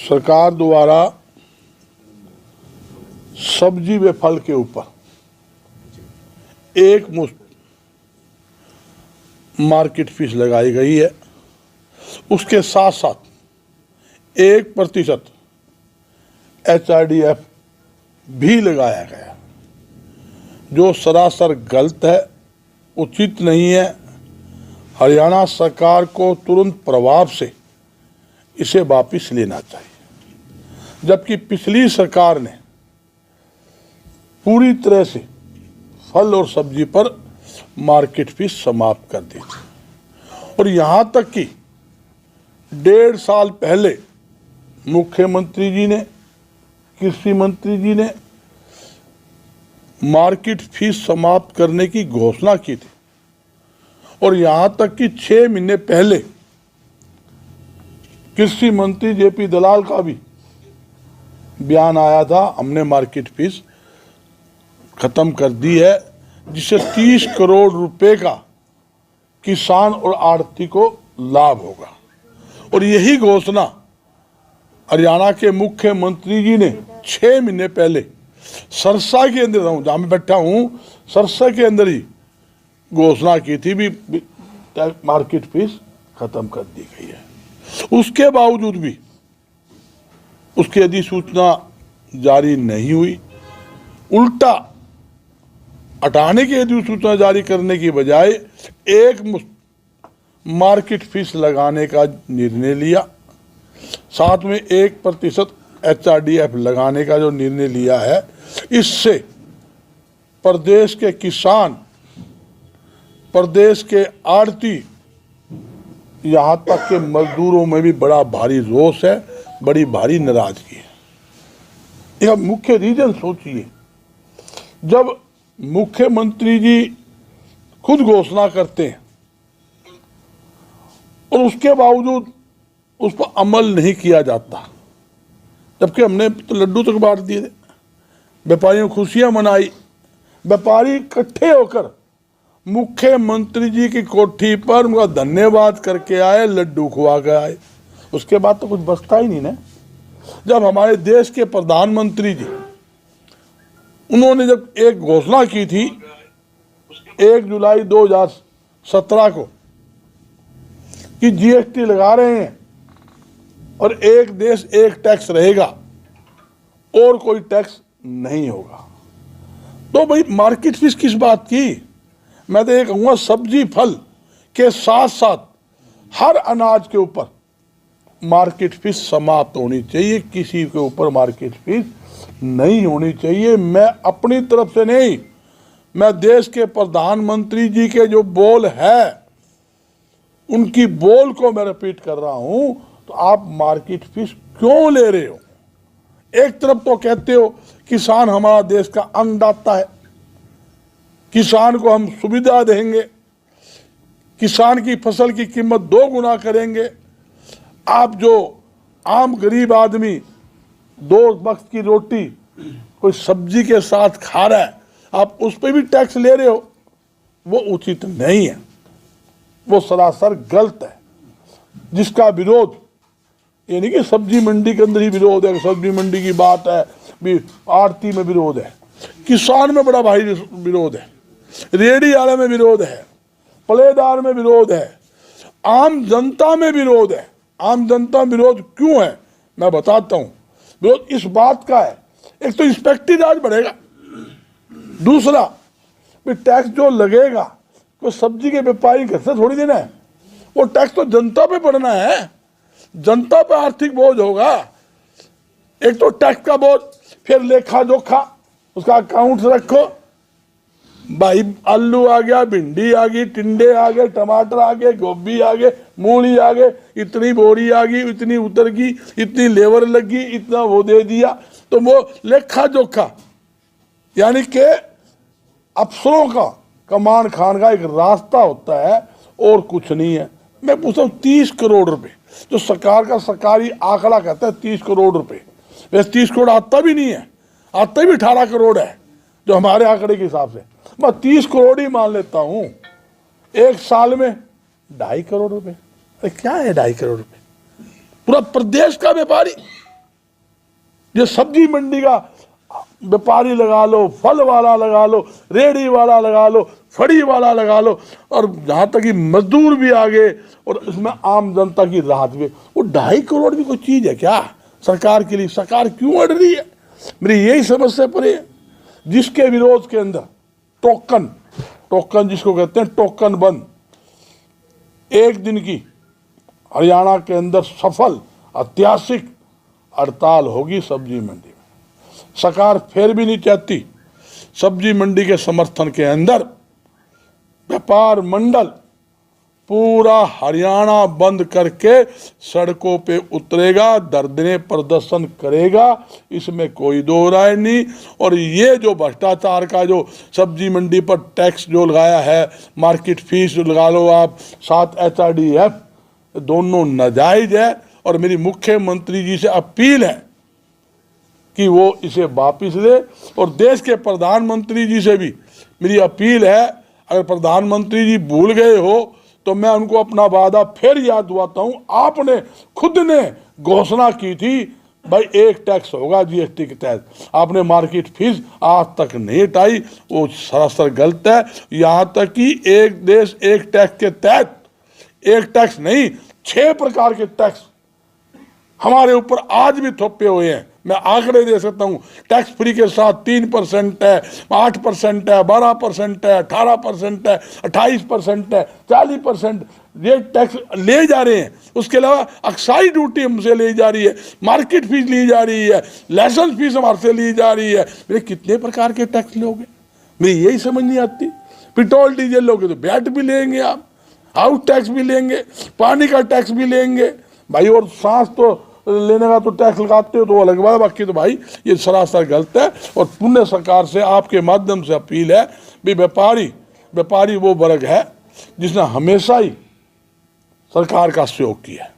सरकार द्वारा सब्जी व फल के ऊपर एक मुश्त मार्केट फीस लगाई गई है। उसके साथ साथ 1% HRDF भी लगाया गया, जो सरासर गलत है, उचित नहीं है। हरियाणा सरकार को तुरंत प्रभाव से इसे वापस लेना चाहिए, जबकि पिछली सरकार ने पूरी तरह से फल और सब्जी पर मार्केट फीस समाप्त कर दी थी। और यहाँ तक कि 1.5 साल पहले मुख्यमंत्री जी ने, कृषि मंत्री जी ने मार्केट फीस समाप्त करने की घोषणा की थी। और यहाँ तक कि 6 महीने पहले कृषि मंत्री JP दलाल का भी बयान आया था, हमने मार्केट फीस खत्म कर दी है, जिससे 30 करोड़ रुपए का किसान और आढ़ती को लाभ होगा। और यही घोषणा हरियाणा के मुख्यमंत्री जी ने 6 महीने पहले सरसा के अंदर, जहां मैं बैठा हूं, सरसा के अंदर ही घोषणा की थी भी मार्केट फीस खत्म कर दी गई है। उसके बावजूद भी उसकी अधिसूचना जारी नहीं हुई। उल्टा हटाने की अधिसूचना जारी करने की बजाय एक मार्केट फीस लगाने का निर्णय लिया। साथ में 1% HRDF लगाने का जो निर्णय लिया है, इससे प्रदेश के किसान, प्रदेश के आढ़ती, यहाँ तक के मजदूरों में भी बड़ा भारी रोष है, बड़ी भारी नाराजगी है। यह मुख्य रीजन सोचिए, जब मुख्यमंत्री जी खुद घोषणा करते हैं और उसके बावजूद उस पर अमल नहीं किया जाता, जबकि हमने तो लड्डू तक बांट दिए थे, व्यापारियों ने खुशियां मनाई, व्यापारी इकट्ठे होकर मुख्यमंत्री जी की कोठी पर उनका धन्यवाद करके आए, लड्डू खुआ के आए। उसके बाद तो कुछ बचता ही नहीं ना। जब हमारे देश के प्रधानमंत्री जी, उन्होंने जब एक घोषणा की थी 1 जुलाई 2017 को कि GST लगा रहे हैं और एक देश एक टैक्स रहेगा और कोई टैक्स नहीं होगा, तो भाई मार्केट फीस किस बात की? मैं तो ये कहूँगा सब्जी फल के साथ साथ हर अनाज के ऊपर मार्केट फीस समाप्त होनी चाहिए, किसी के ऊपर मार्केट फीस नहीं होनी चाहिए। मैं अपनी तरफ से नहीं, मैं देश के प्रधानमंत्री जी के जो बोल है उनकी बोल को मैं रिपीट कर रहा हूं। तो आप मार्केट फीस क्यों ले रहे हो? एक तरफ तो कहते हो किसान हमारा देश का अन्नदाता है, किसान को हम सुविधा देंगे, किसान की फसल की कीमत 2 गुना करेंगे। आप जो आम गरीब आदमी 2 वक्त की रोटी कोई सब्जी के साथ खा रहा है, आप उस पर भी टैक्स ले रहे हो, वो उचित नहीं है, वो सरासर गलत है। जिसका विरोध, ये नहीं कि सब्जी मंडी के अंदर ही विरोध है, सब्जी मंडी की बात है, भी आड़ती में विरोध है, किसान में बड़ा भारी विरोध है, रेहड़ी वाले में विरोध है, पलेदार में विरोध है, आम जनता में विरोध है। आम जनता विरोध क्यों है मैं बताता हूं। विरोध इस बात का है, एक तो इंस्पेक्टर राज बढ़ेगा, दूसरा टैक्स जो लगेगा तो सब्जी के व्यापारी घर से थोड़ी देना है, वो टैक्स तो जनता पे पड़ना है, जनता पे आर्थिक बोझ होगा। एक तो टैक्स का बोझ, फिर लेखा जोखा, उसका अकाउंट रखो, भाई आलू आ गया, भिंडी आ गई, टिंडे आ गए, टमाटर आ गए, गोभी आ गए, मूली आ गए, इतनी बोरी आ गई, इतनी उतर गई, इतनी लेबर लगी, इतना वो दे दिया, तो वो लेखा जोखा, यानी कि अफसरों का कमान खान का एक रास्ता होता है और कुछ नहीं है। मैं पूछता हूँ 30 करोड़ रुपए जो सरकार का सरकारी आंकड़ा कहता है 30 करोड़ रुपए, वैसे 30 करोड़ आता भी नहीं है, आता भी 18 करोड़ है जो हमारे आंकड़े के हिसाब से। मैं 30 करोड़ ही मान लेता हूं, एक साल में 2.5 करोड़ रुपए। अरे क्या है 2.5 करोड़ रुपए? पूरा प्रदेश का व्यापारी ये सब्जी मंडी का व्यापारी लगा लो, फल वाला लगा लो, रेहड़ी वाला लगा लो, फड़ी वाला लगा लो, और जहाँ तक कि मजदूर भी आ गए, और इसमें आम जनता की राहत भी। वो 2.5 करोड़ भी कोई चीज़ है क्या सरकार के लिए? सरकार क्यों अड़ रही है? मेरी यही समस्या पर है, जिसके विरोध के अंदर टोकन जिसको कहते हैं टोकन बंद, 1 दिन की हरियाणा के अंदर सफल ऐतिहासिक हड़ताल होगी सब्जी मंडी में। सरकार फिर भी नहीं चाहती सब्जी मंडी के समर्थन के अंदर व्यापार मंडल पूरा हरियाणा बंद करके सड़कों पे उतरेगा, धरने प्रदर्शन करेगा, इसमें कोई दो राय नहीं। और ये जो भ्रष्टाचार का जो सब्जी मंडी पर टैक्स जो लगाया है, मार्केट फीस जो लगा लो आप, 7 HRDF, दोनों नाजायज है। और मेरी मुख्यमंत्री जी से अपील है कि वो इसे वापिस ले, और देश के प्रधानमंत्री जी से भी मेरी अपील है, अगर प्रधानमंत्री जी भूल गए हो तो मैं उनको अपना वादा फिर याद दिलाता हूं। आपने खुद ने घोषणा की थी भाई 1 टैक्स होगा GST के तहत, आपने मार्केट फीस आज तक नहीं हटाई, वो सरासर गलत है। यहाँ तक कि एक देश एक टैक्स के तहत, 1 टैक्स नहीं 6 प्रकार के टैक्स हमारे ऊपर आज भी थोपे हुए हैं। मैं आंकड़े दे सकता हूँ, टैक्स फ्री के साथ 3% है, 8% है, 12% है, 18% है, 28% है, 40% ये टैक्स ले जा रहे हैं। उसके अलावा एक्साइज ड्यूटी हमसे ली जा रही है, मार्केट फीस ली जा रही है, लाइसेंस फीस हमारे से ली जा रही है। मेरे कितने प्रकार के टैक्स लोगे? मेरी यही समझ नहीं आती। पेट्रोल डीजल लोगे तो वैट भी लेंगे आप, हाउस टैक्स भी लेंगे, पानी का टैक्स भी लेंगे भाई, और सांस तो लेने का तो टैक्स लगाते हो तो अलग बात, बाकी तो भाई ये सरासर गलत है। और पुण्य सरकार से आपके माध्यम से अपील है भी, व्यापारी वो वर्ग है जिसने हमेशा ही सरकार का सहयोग किया है।